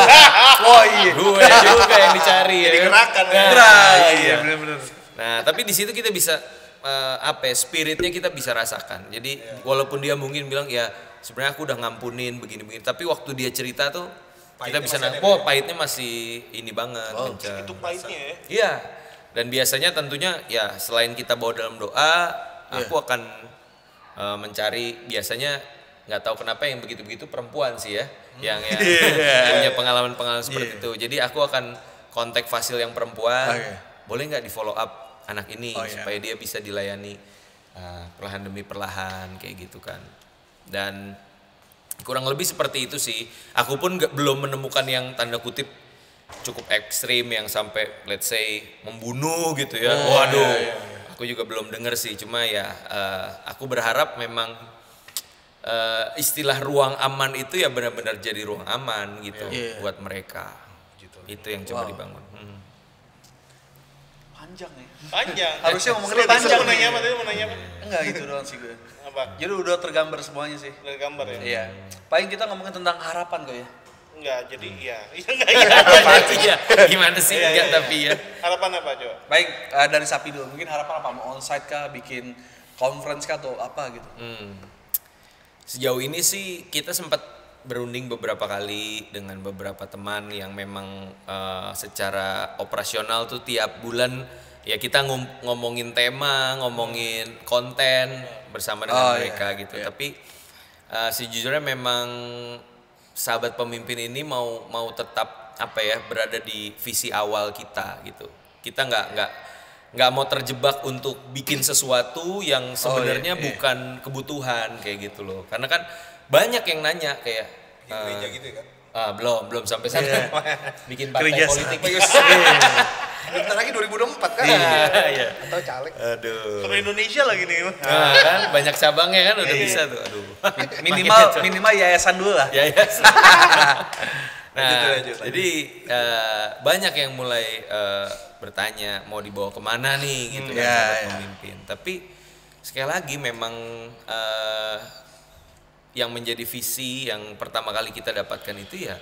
Gue juga yang dicari ya. Jadi gerakan. Iya, benar-benar. Nah, tapi di situ kita bisa spiritnya kita bisa rasakan. Jadi walaupun dia mungkin bilang ya sebenarnya aku udah ngampunin begini-begini, tapi waktu dia cerita tuh kita bisa pahitnya masih ini banget. Itu pahitnya ya. Iya. Dan biasanya tentunya ya selain kita bawa dalam doa, aku akan mencari, biasanya nggak tahu kenapa yang begitu-begitu perempuan sih ya, yang punya pengalaman-pengalaman seperti itu. Jadi aku akan kontak Fasil yang perempuan, boleh nggak di follow up anak ini supaya dia bisa dilayani perlahan demi perlahan kayak gitu kan. Dan kurang lebih seperti itu sih. Aku pun belum menemukan yang tanda kutip cukup ekstrim yang sampai let's say membunuh gitu ya. Aku juga belum dengar sih. Cuma ya aku berharap memang istilah ruang aman itu ya benar-benar jadi ruang aman gitu buat mereka. Gitu. Itu yang coba dibangun. Panjang ya. Panjang. Harusnya ngomongin panjang. Mau nanya apa? Enggak gitu doang sih gue. Apa? Jadi udah tergambar semuanya sih. Dari gambar ya? Iya. Paling kita ngomongin tentang harapan kok ya. Enggak, jadi Iya. Gimana sih? Enggak, tapi ya. Harapan apa coba? Baik, dari Sapi dulu. Mungkin harapan apa? Mau onsite kah, bikin conference kah atau apa gitu? Sejauh ini sih kita sempat berunding beberapa kali dengan beberapa teman yang memang secara operasional tuh tiap bulan ya kita ngomongin tema, ngomongin konten bersama dengan mereka gitu. Tapi sejujurnya memang sahabat pemimpin ini mau tetap berada di visi awal kita gitu. Kita nggak mau terjebak untuk bikin sesuatu yang sebenarnya bukan kebutuhan kayak gitu loh. Karena kan banyak yang nanya kayak gereja gitu kan? Belum sampai sana. Bikin partai politik. Bentar lagi 2024 kan? Iya. Atau caleg. Aduh. Ke Indonesia lagi nih. Kan banyak cabangnya kan udah bisa tuh. Aduh. Minimal yayasan dulu lah. Yayasan. Jadi banyak yang mulai bertanya mau dibawa kemana nih gitu kan sahabat pemimpin. Tapi sekali lagi memang yang menjadi visi yang pertama kali kita dapatkan itu ya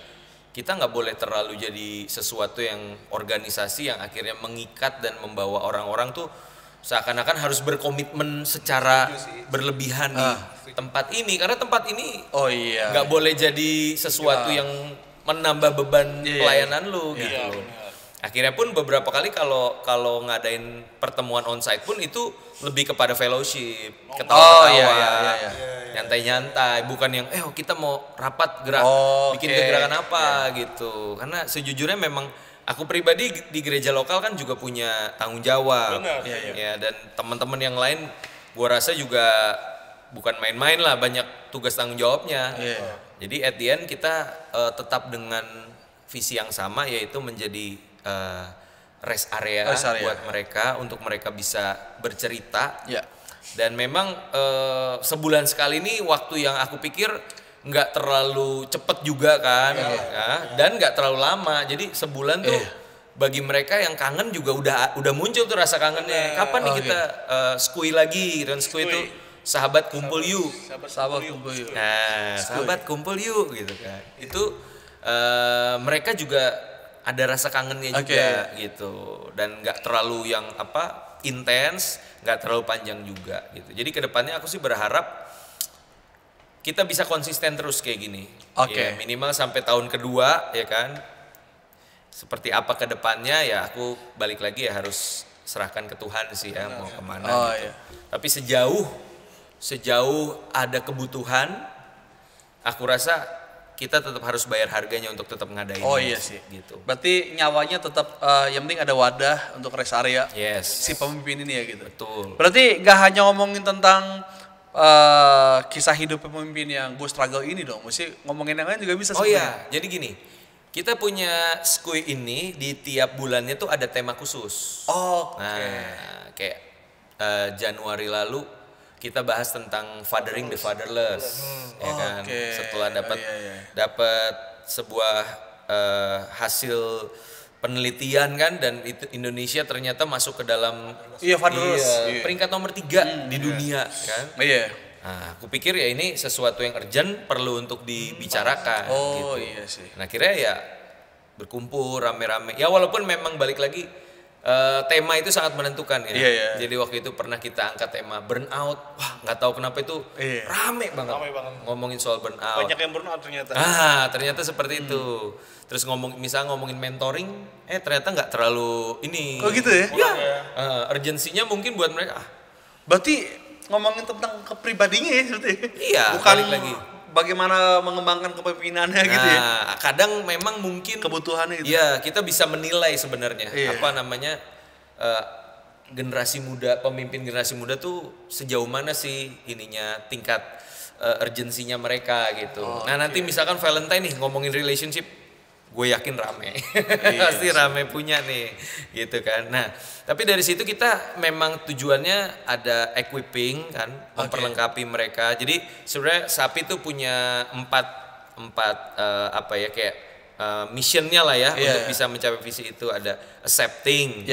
kita nggak boleh terlalu jadi sesuatu yang organisasi yang akhirnya mengikat dan membawa orang-orang tuh seakan-akan harus berkomitmen secara berlebihan di tempat ini, karena tempat ini nggak boleh jadi sesuatu yang menambah beban pelayanan lu gitu loh. Akhirnya pun beberapa kali kalau ngadain pertemuan onsite pun itu lebih kepada fellowship, ketawa-ketawa, nyantai-nyantai, bukan yang kita mau rapat bikin kegerakan apa gitu. Karena sejujurnya memang aku pribadi di gereja lokal kan juga punya tanggung jawab. Ya, dan teman-teman yang lain gua rasa juga bukan main-main lah, banyak tugas tanggung jawabnya. Jadi at the end kita tetap dengan visi yang sama, yaitu menjadi rest area buat mereka untuk mereka bisa bercerita. Dan memang sebulan sekali ini waktu yang aku pikir nggak terlalu cepet juga kan, dan nggak terlalu lama. Jadi sebulan tuh bagi mereka yang kangen juga udah muncul tuh rasa kangennya. Kapan nih kita skui lagi? Dan skui itu sahabat kumpul yuk. Sahabat kumpul yuk. Nah, sahabat kumpul yuk gitu kan. Itu mereka juga ada rasa kangennya juga gitu, dan nggak terlalu yang intens, nggak terlalu panjang juga gitu. Jadi kedepannya aku sih berharap kita bisa konsisten terus kayak gini. Ya, minimal sampai tahun kedua ya kan. Seperti apa kedepannya ya aku balik lagi ya harus serahkan ke Tuhan sih ya, mau kemana gitu. Tapi sejauh ada kebutuhan, aku rasa kita tetap harus bayar harganya untuk tetap ngadain. Oh iya sih. Gitu. Berarti nyawanya tetap yang penting ada wadah untuk rest area. Yes. Si pemimpin ini ya gitu. Betul. Berarti gak hanya ngomongin tentang kisah hidup pemimpin yang gue struggle ini dong, mesti ngomongin yang lain juga bisa Oh sebenarnya. iya, jadi gini, kita punya Skui ini di tiap bulannya tuh ada tema khusus. Oh, Nah, kayak Januari lalu kita bahas tentang fathering the fatherless, ya kan. Oke. Setelah dapat Iya. dapat sebuah hasil penelitian kan, dan itu Indonesia ternyata masuk ke dalam Iya, fatherless. Iya. peringkat nomor 3 di dunia kan. Iya. Nah, aku pikir ya ini sesuatu yang urgent, perlu untuk dibicarakan. Oh gitu. iya sih. Nah, akhirnya ya berkumpul rame-rame. Ya walaupun memang balik lagi tema itu sangat menentukan ya. Iya. Jadi waktu itu pernah kita angkat tema burnout. Wah, nggak tahu kenapa itu Iya. rame banget. Rame banget. Ngomongin soal burnout. Banyak yang burnout ternyata. Ternyata seperti itu. Terus misalnya ngomongin mentoring, ternyata nggak terlalu ini. Oh gitu ya? Iya. Urgensinya mungkin buat mereka. Berarti ngomongin tentang kepribadinya ya sebetulnya. Iya, Bukan balik lagi. bagaimana mengembangkan kepemimpinannya gitu ya. Nah, kadang memang mungkin Kebutuhannya gitu. Iya, kita bisa menilai sebenarnya Iya. apa namanya generasi muda, pemimpin generasi muda tuh sejauh mana sih ininya tingkat urgensinya mereka gitu. Nah, nanti misalkan Valentine nih ngomongin relationship, gue yakin rame. Pasti rame punya nih gitu kan. Nah, tapi dari situ kita memang tujuannya ada equipping kan, memperlengkapi mereka. Jadi sebenarnya SAPI tuh punya empat apa ya, kayak missionnya lah ya, untuk bisa mencapai visi itu. Ada accepting,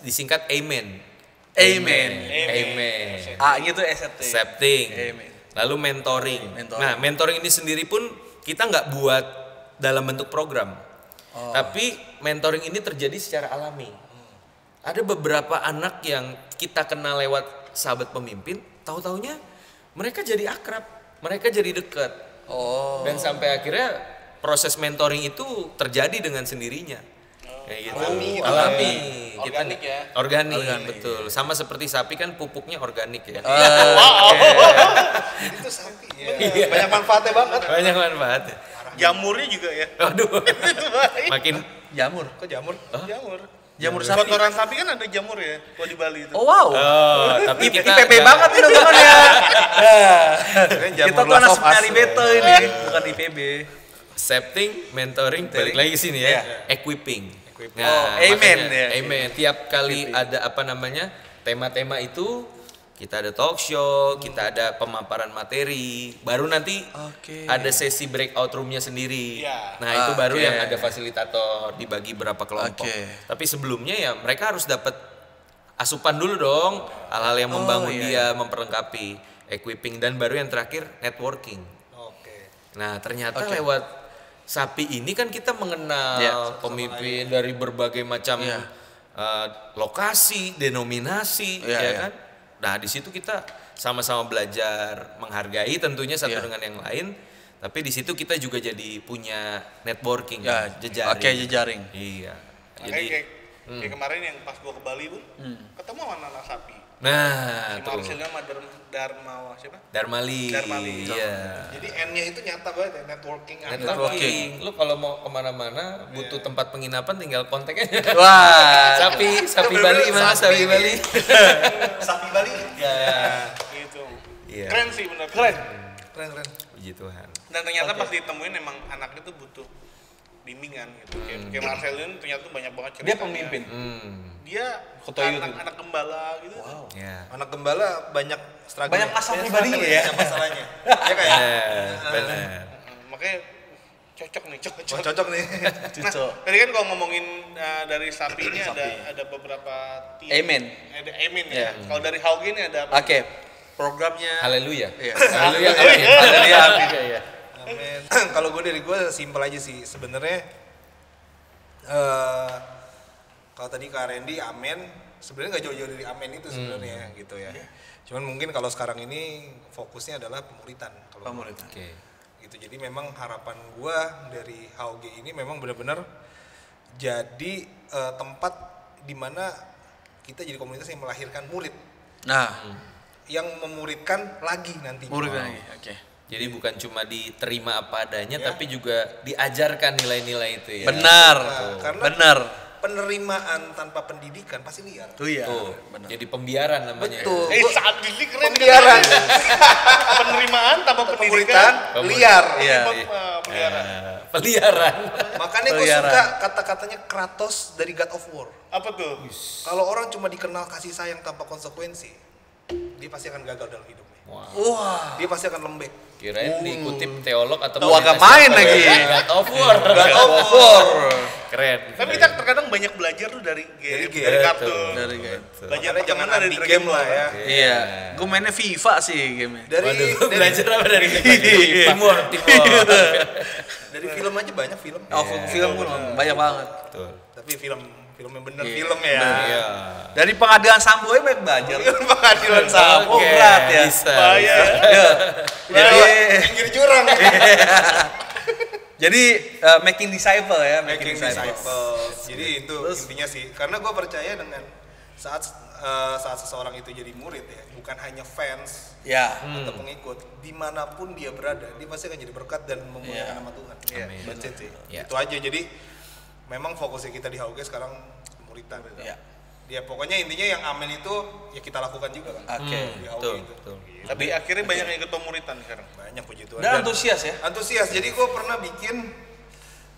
disingkat Amen. Amen. A-nya tuh SRT. Accepting, Amen. lalu mentoring. Nah, mentoring ini sendiri pun kita nggak buat dalam bentuk program, tapi mentoring ini terjadi secara alami. Ada beberapa anak yang kita kenal lewat sahabat pemimpin, tahu-taunya mereka jadi akrab, mereka jadi dekat, dan sampai akhirnya proses mentoring itu terjadi dengan sendirinya. Kayak gitu. Alami. Kita Organik ya. Organik, betul. Sama seperti sapi kan pupuknya organik ya. Itu sapi ya. Banyak manfaatnya banget. Banyak manfaatnya. Jamurnya juga ya. Aduh. Makin Jamur. Kok jamur? Jamur. Jamur sapi. Kotoran sapi kan ada jamur ya, kalau di Bali itu. Oh wow. tapi kita IPB banget ini teman ya. Kita tuh anak Last of Us. seminari beta ini, bukan IPB. accepting, mentoring, balik lagi sini ya. Equipping. Amen makanya, ya. Amen. Tiap kali ada apa namanya tema-tema itu, kita ada talk show, kita ada pemaparan materi, baru nanti ada sesi breakout roomnya sendiri. Iya. Nah itu baru yang ada fasilitator dibagi berapa kelompok. Tapi sebelumnya ya mereka harus dapat asupan dulu dong, hal-hal yang membangun dia, memperlengkapi, equipping, dan baru yang terakhir networking. Nah ternyata lewat sapi ini kan kita mengenal pemimpin dari berbagai macam lokasi, denominasi, ya kan. Nah di situ kita sama-sama belajar menghargai tentunya satu dengan yang lain, tapi di situ kita juga jadi punya networking, jejaring. Jejaring. Iya. Makanya kayak kemarin yang pas gua ke Bali pun ketemu sama anak sapi. Nah, Si Marcelnya sama Darmawa siapa? Darmali. Iya. Jadi N-nya itu nyata banget ya, networking. Networking. Lu kalau mau kemana-mana butuh tempat penginapan tinggal kontak aja. Wah. Sapi Bali mana? Sapi Bali. Sapi Bali. Ya. Gitu. Iya. Keren sih bener. Keren. Keren. Puji Tuhan. Dan ternyata pas ditemuin emang anak itu butuh bimbingan gitu. Kayak Marcel ini ternyata banyak banget ceritanya. Dia pemimpin. Dia anak gembala gitu. Wow. Ya. Anak gembala banyak struggle. Banyak masalah pribadinya ya. masalahnya. Ya kayak. Benar. Makanya cocok nih. Cocok nih. Nah, tadi kan kalau ngomongin dari sapi ini ada beberapa tim. Amen. Ada Amen ya. Kalau dari Hauge ini ada apa? Oke. Programnya Haleluya. Iya. Haleluya. Haleluya. Iya. Amin. Kalau gue dari gue simpel aja sih sebenarnya. Kalau tadi Kak Randy amen, sebenarnya nggak jauh-jauh dari amen itu sebenarnya gitu ya. Cuman mungkin kalau sekarang ini fokusnya adalah pemuritan. Pemuritan. Oke. Gitu. Jadi memang harapan gue dari HOG ini memang benar-benar jadi tempat di mana kita jadi komunitas yang melahirkan murid. Nah, Yang memuridkan lagi nanti. murid lagi. Oke. Jadi bukan cuma diterima apa adanya, tapi juga diajarkan nilai-nilai itu ya. Benar. Karena Benar. penerimaan tanpa pendidikan pasti liar. Tuh ya. Tuh, jadi pembiaran namanya. Betul. Saat ini keren. Pembiaran. Penerimaan tanpa Pemuritan pendidikan. liar. Iya. Peliharaan. Peliharaan. Makanya gue Peliharaan. suka kata-katanya Kratos dari God of War. Apa tuh? Kalau orang cuma dikenal kasih sayang tanpa konsekuensi, dia pasti akan gagal dalam hidupnya. Wah. Dia pasti akan lembek. Kirain dikutip teolog atau Tuh, agak pendeta main siapa lagi. ya? God of War. God of War. Keren. Tapi kita terkadang banyak belajar tuh dari game, dari kartun. Dari game. Belajar Makanya jangan pertemanan dari anti Dragon game lah Ball. ya. Iya. Gue mainnya FIFA sih gamenya. Dari Belajar apa dari Iya. Timur? dari film aja banyak film. Oh, film pun banyak banget. Betul. Tapi film yang bener Iya. film ya. Iya. Dari pengadilan Sambo aja banyak belajar. Pengadilan Sambo. Oke, berat ya. Bisa. Bahaya. Jadi Pinggir jurang. jadi making disciple ya, Making disciples. Jadi itu intinya sih. Karena gue percaya dengan saat seseorang itu jadi murid ya, bukan hanya fans Ya. atau pengikut, dimanapun dia berada, dia pasti akan jadi berkat dan memuliakan Iya. nama Tuhan. Amin. That's it sih. Iya. Itu aja. Jadi memang fokusnya kita di HOG sekarang pemuritan. Iya. Ya pokoknya intinya yang amin itu ya kita lakukan juga kan. Oke. Di HOG Betul, itu. betul. Tapi akhirnya banyak yang ikut pemuritan sekarang. Banyak puji Tuhan. Dan antusias ya. Antusias. Jadi gue pernah bikin,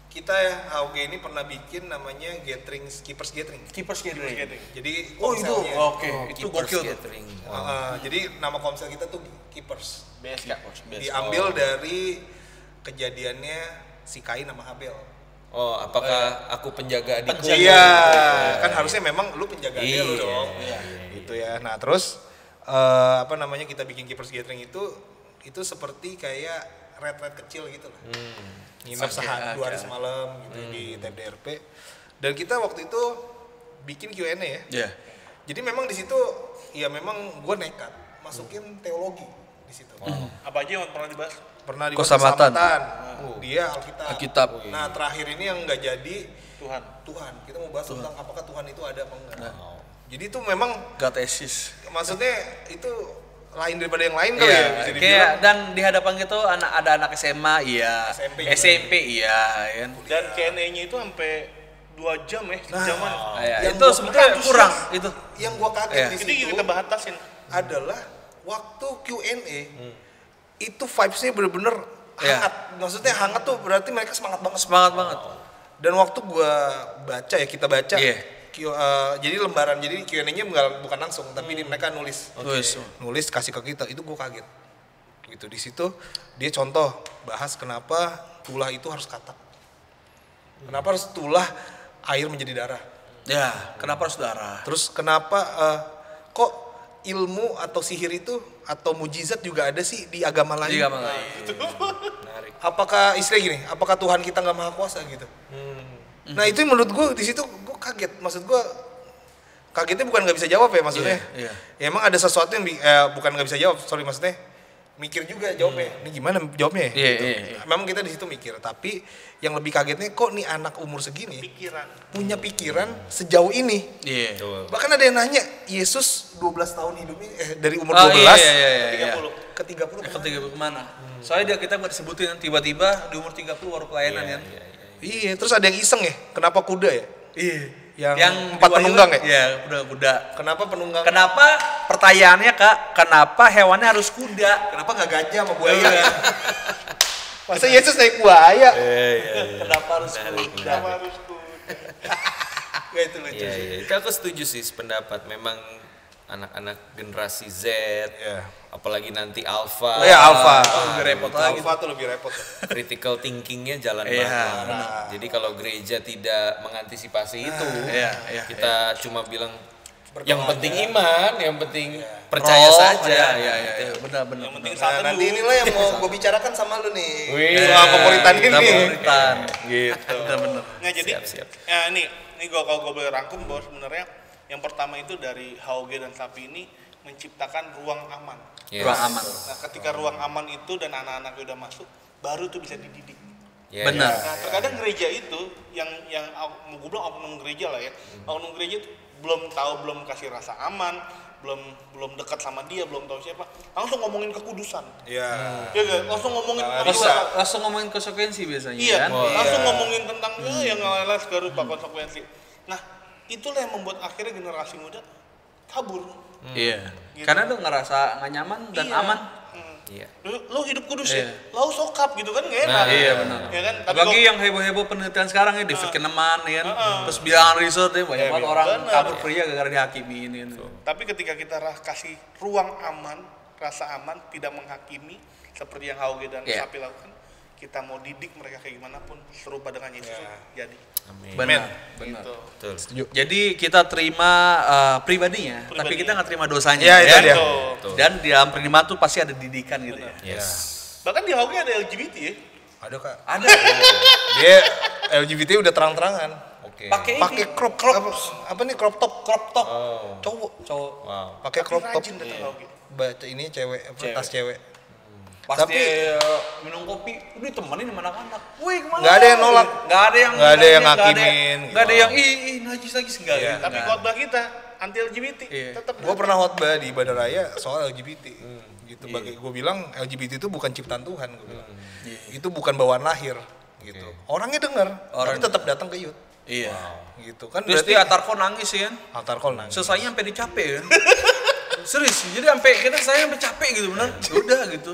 kita ya HOG ini pernah bikin namanya gathering, keepers gathering. Keepers gathering. Jadi Oh itu, komselnya, oke. Itu Keepers gokil tuh. Gathering. jadi nama komsel kita tuh keepers. BSK. Diambil dari kejadiannya si Kain sama Habel. Oh, apakah aku penjaga adikku? Iya, kan harusnya memang lu penjaga dia lu Iya, dong. iya, Gitu ya. Nah, terus apa namanya kita bikin keepers gathering itu seperti kayak red kecil gitu lah. Nginep sehari 2 hari semalam gitu di TPDRP. Dan kita waktu itu bikin Q&A ya. Iya. Jadi memang di situ ya memang gue nekat masukin teologi di situ. Apa aja yang pernah dibahas? Pernah di Keselamatan. Dia Alkitab. Alkitab. Nah, terakhir ini yang nggak jadi Tuhan. Kita mau bahas tentang apakah Tuhan itu ada apa enggak. Jadi itu memang God exists. maksudnya itu lain daripada yang lain kali ya Iya, bisa kayak dibilang. dan di hadapan gitu ada anak SMA, iya. SMP juga. SMP, iya, kan. Dan Q&A-nya itu sampai 2 jam ya, sejaman. Iya, Yang itu gua sebetulnya antusias. kurang itu. Yang gua kaget Iya. di Jadi situ kita batasin. adalah waktu Q&A itu vibes-nya bener-bener Iya. hangat. Maksudnya hangat tuh berarti mereka semangat banget. Semangat banget. Dan waktu gua baca ya, kita baca. Iya. Jadi lembaran, jadi Q&A-nya bukan langsung, tapi mereka nulis. Nulis kasih ke kita, itu gue kaget. Gitu di situ dia contoh bahas kenapa tulah itu harus katak. Kenapa harus tulah air menjadi darah. Ya, kenapa harus darah? Terus kenapa kok ilmu atau sihir itu atau mujizat juga ada sih di agama lain? Iya, makanya. Menarik. Apakah istilah gini, apakah Tuhan kita nggak maha kuasa gitu? Nah itu yang menurut gue di situ gue kaget, maksud gue kagetnya bukan nggak bisa jawab ya maksudnya. Iya. Ya, emang ada sesuatu yang bukan nggak bisa jawab, sorry maksudnya mikir juga jawabnya. Ini gimana jawabnya? Iya, Gitu. iya. Memang kita di situ mikir, tapi yang lebih kagetnya kok nih anak umur segini punya pikiran sejauh ini. Iya. Bahkan ada yang nanya, Yesus 12 tahun hidupnya dari umur Oh, 12 iya. ke 30 Ketika kemana? Soalnya kita nggak disebutin tiba-tiba di umur 30 baru pelayanan kan. Iya, terus ada yang iseng ya, kenapa kuda ya? Iya. Yang 4 penunggang ya? Iya, kuda. Kenapa penunggang? Kenapa pertanyaannya Kak? Kenapa hewannya harus kuda? Kenapa nggak gajah sama buaya? Masa Yesus naik buaya? Kenapa harus kuda? Gak itu lucu Iya, sih. iya. Itu aku setuju sih sependapat. Memang anak-anak generasi Z, Iya. apalagi nanti Alpha, Oh ya Alpha. lebih repot lagi. Alpha tuh lebih repot. critical thinkingnya jalan Iya, banget. Jadi kalau gereja tidak mengantisipasi itu, iya, kita cuma bilang yang Berdoa penting aja. iman, yang penting percaya Roh, saja. Iya, benar. Yang penting Nah, satu nanti inilah yang mau gue bicarakan sama lu nih. Wih. Soal pemuritan ini. Pemuritan. Gitu. Benar. Nah jadi, Siap. ya ini kalau gue boleh rangkum bahwa sebenarnya yang pertama itu dari HOG dan SAPI ini menciptakan ruang aman. Yes. Ruang aman. Nah ketika ruang aman itu dan anak-anaknya udah masuk, baru tuh bisa dididik. Ya, Benar. Nah terkadang gereja itu yang mau gue bilang oknum gereja lah ya, oknum gereja itu belum tahu, belum kasih rasa aman, belum dekat sama dia, belum tahu siapa, langsung ngomongin kekudusan. Iya. Iya kan? Langsung ngomongin Langsung ngomongin konsekuensi biasanya. iya, kan? langsung ngomongin tentang yang nggak berupa konsekuensi. Nah, itulah yang membuat akhirnya generasi muda kabur. Iya. Gitu. Karena lu ngerasa nggak nyaman dan aman. Iya. Lu hidup kudus ya, lau sokap gitu kan nggak enak. Iya benar. Ya kan? Tapi Apalagi yang heboh-heboh penelitian sekarang ya, David Kahneman ya kan. Terus bilangan riset ya banyak banget orang kabur pria gara-gara dihakimi ini. Tapi ketika kita kasih ruang aman, rasa aman, tidak menghakimi seperti yang Hauge dan Sapi lakukan, kita mau didik mereka kayak gimana pun serupa dengan Yesus jadi. Amin. Benar. Gitu. Betul. Jadi kita terima pribadinya, tapi kita nggak terima dosanya. Iya, itu dia. Betul. Dan di dalam penerimaan tuh pasti ada didikan gitu ya. Yes. Bahkan di Hauge ada LGBT ya. Ada Kak. Ada. Dia LGBT udah terang-terangan. Oke. Pakai crop apa nih crop top? Cowok. Wow. Pakai crop top. Rajin datang Hauge. Baca ini cewek, tas cewek. Pasti Tapi- minum kopi, udah temenin sama anak-anak. Wih kemana? Nggak ada yang nolak. Nggak ada yang Nggak ada yang nggak ngakimin, Nggak ada gitu. yang ih najis enggak. Iya. Tapi khotbah kita anti LGBT Iya. tetap. Gue pernah khotbah di Ibadah Raya soal LGBT. Gitu. Bagi gue bilang LGBT itu bukan ciptaan Tuhan. Gue bilang. Itu bukan bawaan lahir. Gitu. Orangnya dengar, tapi tetap datang ke youth. Iya. Gitu kan Terus berarti dia Atarko nangis ya kan. altar call nangis. Selesainya sampai dicape kan. Serius, jadi sampai saya sampai capek gitu benar. Udah gitu.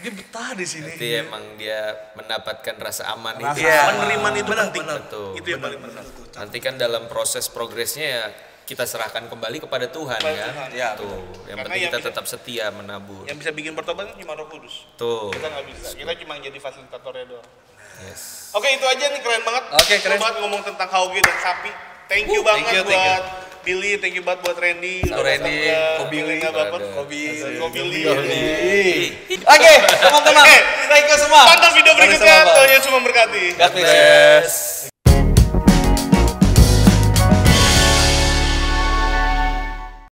Dia betah di sini. Berarti emang dia mendapatkan rasa aman itu. Iya. Penerimaan itu penting. Betul. Itu yang paling penting. Nanti kan dalam proses progresnya ya kita serahkan kembali kepada Tuhan Kepada ya. Tuhan. Ya, Tuh. Yang Karena penting yang kita bisa- tetap setia menabur. Yang bisa bikin bertobat kan cuma Roh Kudus. Tuh. Kita nggak bisa. Kita cuma jadi fasilitatornya doang. Yes. Oke, itu aja nih, keren banget. Oke, keren. Seru banget ngomong tentang Hauge dan Sapi. Thank you banget thank you. buat Billy, thank you banget buat Randy. Halo, Randy, Kobilly, Kobilly. Oke, teman-teman. Oke. Thank you semua. Tonton video berikutnya. Tuhan Yesus memberkati. God bless.